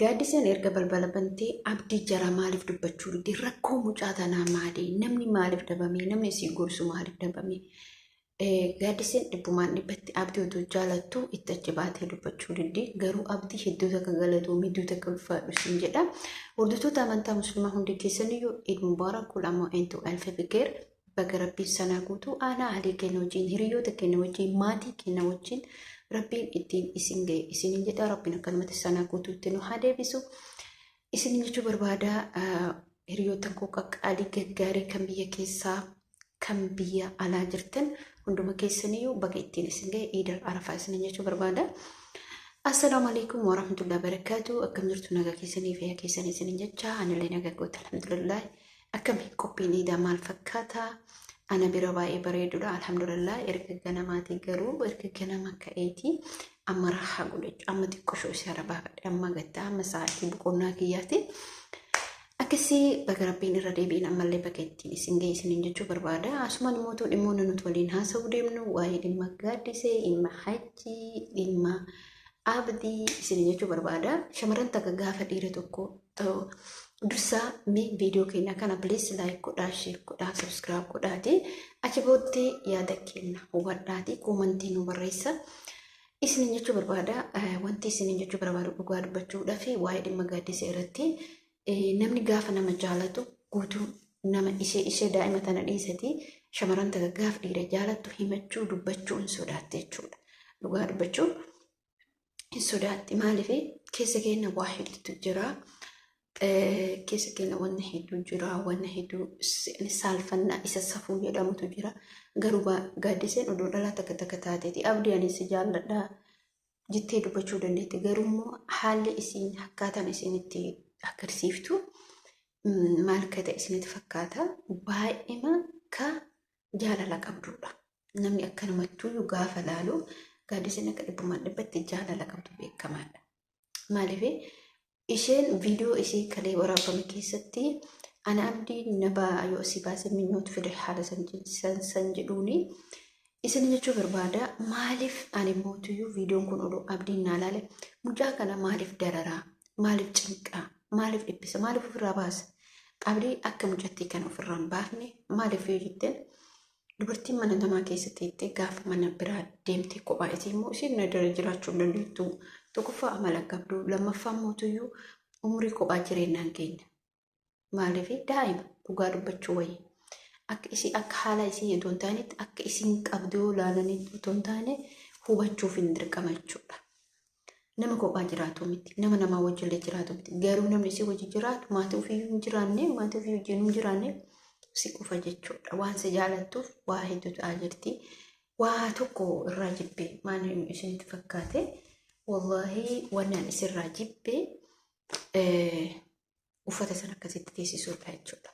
Gaaddiseen erga balbala bantee abdii jara maaliif dubbachuu didde rakkoo mucaa tanaa maali? Namni maaliif dhabame? Namni isii gorsu maaliif dhabame? Gaaddiseen dhibbumaan dhibbatti abdii utuu jaalattu itti achi baatee dubbachuu didde garuu abdii hedduu takka galatoo midduu takka ulfaadhu siin jedha. Hordoftoota amantaa musliimaa hundi keessaniyyuu Eid Mubaarak kul ammoo eentu alfa bikeer baga rabbiin sanaa guutuu aanaa alii kenna wajjin hiriyoota kenna wajjin maatii kenna wajjin rabbiin ittiin isin ga'e isinin jedha rabbiin akkanumatti sanaa guutuutti nu haa deebisu. Isinin jechuu barbaada hiriyoota koo qaqqaalii gaggaarii kan biyya keessaa kan biyya alaa jirtan hunduma keessaniyyuu baga ittiin isin ga'e Eid Arafaa isinin jechuu barbaada. Assalamu alaikum warahmatullahi wabarakatuh. Akkam jirtu nagaa keessanii fayyaa keessanii isinin jecha anillee nagaa goote alhamdulillah. Akkami qophiin Iidaa maal fakkaata? Ana bira baay'ee bareedudha alhamdulillah. Erga ganamaatii garuu erga ganama ka'eetii amma raahaa godhachu amma xiqqoo ishee arabaa amma gattaa amma sa'aatii boqonnaa kiyyaati. Akkasii baga rabbiin irra deebiin ammallee baga ittiin isin ga'e isinin jechuu barbaada. Asumaan immoo dhimmoonni nuti waliin haasa'uu deemnu waa'ee dhimma gaaddisee, dhimma hajjii, dhimma abdii isinin jechuu barbaada. Shamarran takka gaafa dhiira tokko dursaa mee viidiyoo keenya kana please like godhaa, share godhaa, subscribe godhaati. Achi booddee yaada keenya hubadhaati koomantii nu barreessa. Isinin jechuu barbaada wanti isinin jechuu barbaadu dhugaa dubbachuudhaaf waa'ee dhimma gaaddisee irratti namni gaafa nama jaalatu guutuu nama ishee daa'ima tana dhiisati shamarran takka gaafa dhiira jaalattu himachuu dubbachuu hin sodaatte jechuudha. Dhugaa dubbachuu hin sodaatti maaliif keessa keenya waa hedduutu jira. Keessa keenya wanna hedduu jira, wanna hedduu saalfannaa isa safuu jedhamutu jira. Garuu gaaddiseen oduu dhalaa takka takka taateeti. Abdii ani si jaalladha jettee dubbachuu dandeetti. Garuu immoo haalli isiin akkaataan isiin itti agarsiiftu maal akka ta'e isinitti fakkaata. Baay'ima ka jaalala qabdudha. Namni akkanumattuu gaafa laalu gaaddiseen akka dhibbumaan dhibbatti jaalala qabdu beekamaadha. Maaliif isheen viidiyoo isii kalee waraabame keessatti ana abdii nabaa yoo si baase minyootu fide haala san jedhuuni isin jechuu barbaada. Maaliif ani mootuyyuu viidiyoon kun oduu abdiin naa laale mucaa kana maaliif dararaa, maaliif cinqaa, maaliif dhiphisa, maaliif ofirraa baasa? Abdii akka mucattii kana ofirraa hin baafne maaliif yoo jetteen dubartiin mana namaa keessatti jettee gaafa mana biraa deemtee kophaa isii immoo isheen na dara jiraachuu hin dandeettu. Tokkoffaa amala qabdu, lammaffaa mootuyyuu umurii kophaa jireenyaan keenya. Maaliif daa'ima dhugaa dubbachuu wayii. Akka haala isii otoo hin taanetti akka isiin qabduu laalanii otoo hin taane hubachuuf hin dirqama jechuudha. Nama kophaa jiraatu miti, nama namaa wajjillee jiraatu miti. Garuu namni isii wajji jiraatu maatii ofiiyyuu hin jiraanne, maatii ofii wajjin hin jiraanne si qofa jechuudha. Waan si jaalattuuf waa hedduu ta'aa jirti. Waa tokko irraa jibbee maal isinitti fakkaate? Wallahi wannan isirraa jibbee uffata sana akkasitti teessisuudha jechuudha.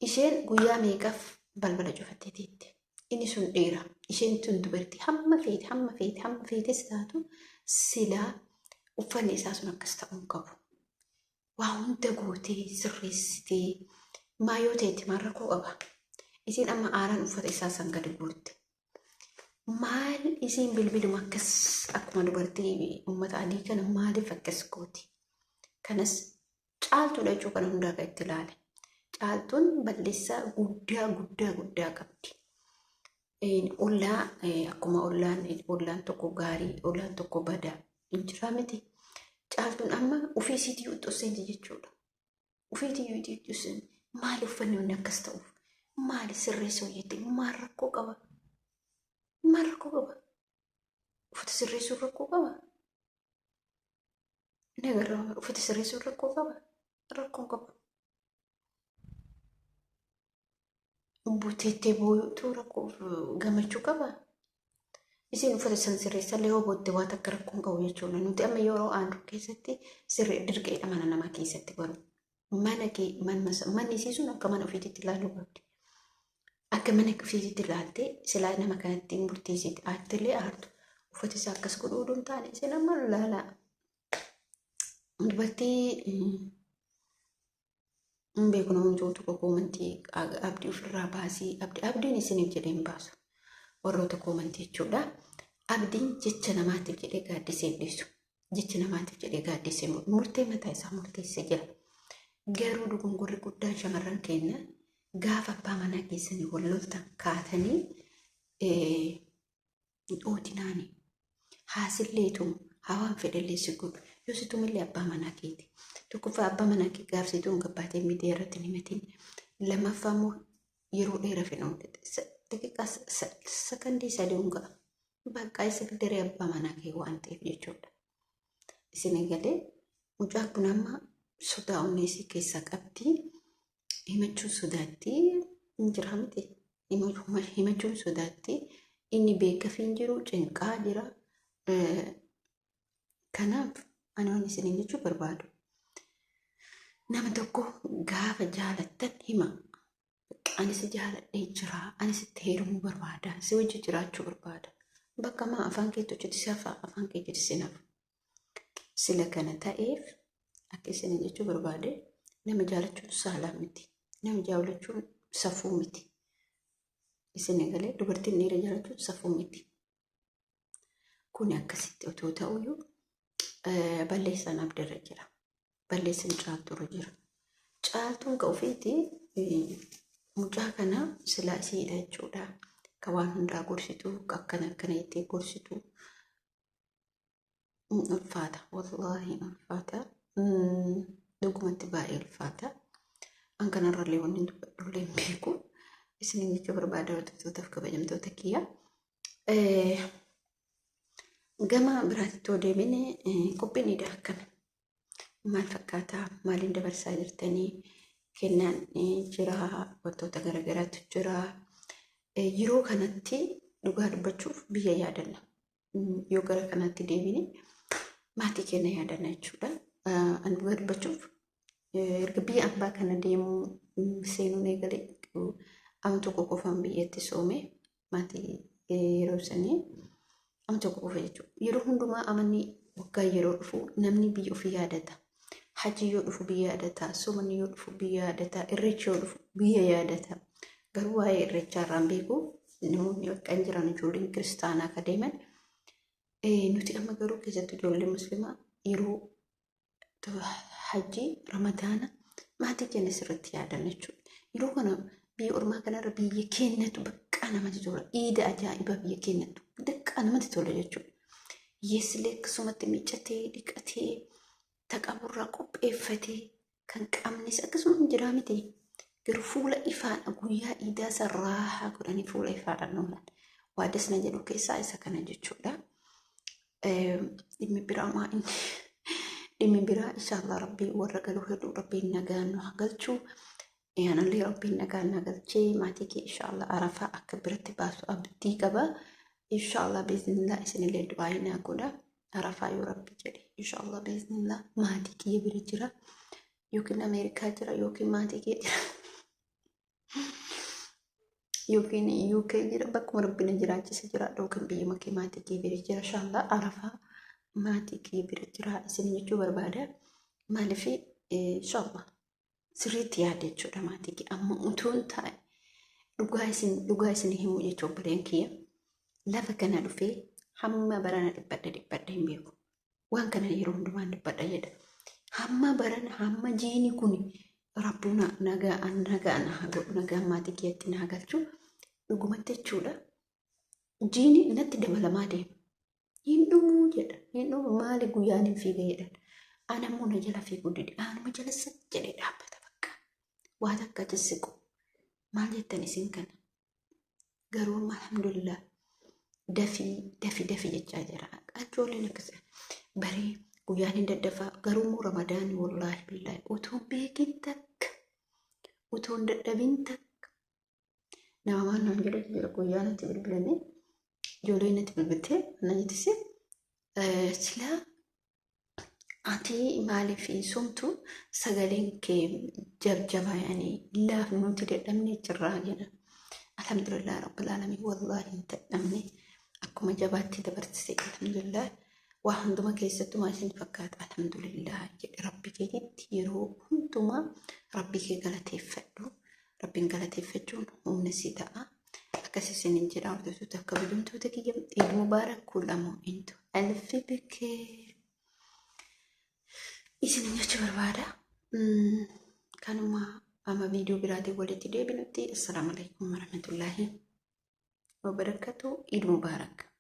Isheen guyyaa meeqaaf balbala cufattee teette? Inni sun dhiira. Isheen tun dubartii hamma feetes taatu silaa uffanni isaa sun akkas ta'uu qabu. Waa hunda gootee sirreessitee maayoo ta'etti maal rakkoo qaba? Isiin amma aaraan uffata isaa san gadi guurte. Maal isiin bilbiluma akkas akkuma dubartii uummata adii kana maaliif akkas gooti? Kanas caaltuudha jechuu kana hundaa kan itti ilaale. Caaltuun balleessaa guddaa qabdi. Ollaa akkuma ollaan tokko gaarii, ollaan tokko badaa hin jiraa miti. Caaltuun amma ofii isiitii xusseenti jechuudha. Ofii isiitii xusseenti. Maali uffanni wanni akkas ta'uuf? Maali sirreessa hojjette? Maal rakkoo qaba? Maal rakkoo qaba? Uffata sirreessuun rakkoo qaba? Nagarraa uffata sirreessuun rakkoo qaba? Rakkoo qaba. Buteettee booyuutu rakkoo gammachuu qaba? Isin uffata san sirreessallee yoo booddee waan akka rakkoon qabu jechuudha. Nuti amma yeroo aanduu keessatti dirqeedha mana namaa keessatti garuu. Manni isii sun akka mana ofiitti ilaaluu qabdi. Akka mana ofiitti ilaaltee silaa nama kanatti hin murteessitti aartillee aartu. Uffati isaa akkas godhuu hin taane isin amma laalaa. Dubartii hin beeku namoonni tokko koomantii abdii ofirraa baasii abdiin isiniif jedhee hin baasu. Warroota koomantii jechuudha. Abdiin jecha namaatiif jedhee gaaddisee dhiisu. jecha namaatiif jedhee gaaddisee murtee mataa isaa murteessee jira. Garuu dogongorri guddaan shamarran keenya gaafa abbaa manaa keessanii wal loltan kaatanii ootinaanii haasilleetum hawaan fedhallee si godhu yoo situmillee abbaa manaa keeti. Tokkoffaa abbaa manaa kee gaafsituu hin gabbaatee miidiyaa irratti hin himatiin. Lammaffaa immoo yeroo dheeraa fedhamu daqiiqaa sakandii sadii hungaa bakka isa daree abbaa manaa kee waan ta'eef jechuudha. Isin egalee mucaa kun amma sodaa onneesii keessaa qabdi. Himachuun sodaatti hin jira miti. Himachuun sodaatti inni beekaaf hin jiru cinqaa jira. Kanaaf ani waan isiniin jechuu barbaadu. Nama tokko gaafa jaalattan hima. Ani si jaaladhee jira. Ani sitti heerumuu barbaada. Si wajji jiraachuu barbaada. Bakka maa afaan keetti hojjetu si hafa afaan keetti si nafa. Sila kana ta'eef akka isiniin jechuu barbaade nama jaalachuun saalaa miti. Nama jaalachuun safuu miti. Isin egalee dubartiin dhiira jaalachuun safuu miti. Kun akkasitti otoo ta'uyyuu balleessaan abdarra jira. Balleessaan caaltuurra jira. Caaltuun ka ofiiti mucaa kana silaa isiidha jechuudha. Ka waan hundaa gorsitu, ka akkana itti gorsitu. Ulfaata. Wallaahi ulfaata. Dhugumatti baay'ee ulfaata. An kanarrallee wanni dubbadhullee hin beeku. Isiniin jechuu barbaada hordoftootaafi kabajamtoota kiyya. Gama biraatti deebine qophiin idaa akkami? Maal fakkaataa? Maaliin dabarsaa jirtanii? Kennaan jira, wantoota garaagaraatu jira. Yeroo kanatti dhugaa dubbachuuf biyya yaadanna. Yoo gara kanatti deebine maatii keenya yaadanna jechuudha. An dhugaa dubbachuuf erga biyya ambaa kana deemuu seenuun eegalee amma tokko qofaan biyyatti soome maatii yeroo sanii amma tokko qofa jechuudha. Yeroo hundumaa amanni waggaa yeroo dhufu namni biyya ofii yaadata. Hajji yoo dhufu biyya yaadata. Soomanni yoo dhufu biyya yaadata. Irreechi yoo dhufu biyya yaadata. Garuu waa'ee irreechaa irraan beeku namoonni bakka hin jiran ijoolleen kiristaanaa akka deeman nuti amma garuu keessatti ijoollee musliimaa yeroo hajji ramadaana maatii keenya sirriitti yaadan jechuudha. Yeroo kana biyya ormaa kanarra biyya keenyatu bakka namatti tola. Iida ajaa'ibaa biyya keenyatu bakka namatti tola jechuudha. Yeessilee akkasumatti miiccatee dhiqatee taqaburraa qopheeffatee kan qabnes akkasuma jiraa miti. Garuu fuula ifaadha guyyaa iidaa sarraa godhanii fuula ifaadhaan oolan. Waadasna jedhu keessaa isa kana jechuudha. Dhimmi biraa maa inni? Dhimmi biraa inshaallah rabbii warra galuu hedduu rabbiin nagaan nu galchu. Anallee rabbiin nagaan na galchee maatii kee inshaallah arafaa akka biratti baasu abdii qaba. Inshaallah biiznillah isinillee du'aayi naa godha. Arafaa yoo rabbi jedhe inshaallah biiznillah maatii kee bira jira. Yookiin Ameerikaa jira yookiin maatii kee jira. Yookiin UK jira bakkuma rabbina jiraachisa jira yookiin biyyuma kee maatii kee bira jira inshaallah arafaa maatii kee bira jira isin jechuu barbaada. Maaliif inshaallah sirriitti yaada jechuudha maatii kee amma utuun taa'e dhugaa isin himuu jechuun bareen kiyya lafa kana dhufee hamma barana dhibbadha hin beeku. Waan kana yeroo hundumaan dhibbadha jedha. Hamma barana hamma jiini kun rabbuna nagaa maatii keetti na galchu dhugumatti jechuudha. Jiini natti dabalamaa deema. Hin dhumuu jedha. Hin dhumu maali guyyaan hin fiiga jedhan. Anammoo na jala fiiguu dide. Anuma jala jedhee dhaabbata bakka. Waan akka jisiqu. Maal jettan isin kana? Garuu alhamdulillah dafi jechaa jira. Ijoolleen akkasii baree guyyaan hin daddafaa garuu ramadaani wallaahi billaahi utuu beekin takka utuu hin dadhabin takka nama waan naan jedhe jira guyyaan itti bilbilanii ijoolleen itti bilbiltee na jettisi silaa ati maaliif somtu sagaleen kee jabjabaa yaanii laaf nuti dadhabnee jirraa jedha. Alhamdulillah rabbil alamin wallaahi hin dadhabne akkuma jabaatti dabarsise alhamdulillah. Waa hunduma keessattuu maaliin fakkaata alhamdulillah jedhe rabbi keetitti yeroo hundumaa rabbi kee galateeffadhu. Rabbiin galateeffachuun humna si ta'a. Akkasii isiniin jedha hordoftoota akka bidumtoota kiyya Eid Mubaarak kullamoo intu alfi bikee. isin jecha barbaada. Kanuma ama viidiyoo biraatiin walitti deebinutti. Assalaamu alaikum warahmatullaahi wabarakatuh. Iid mubaarak.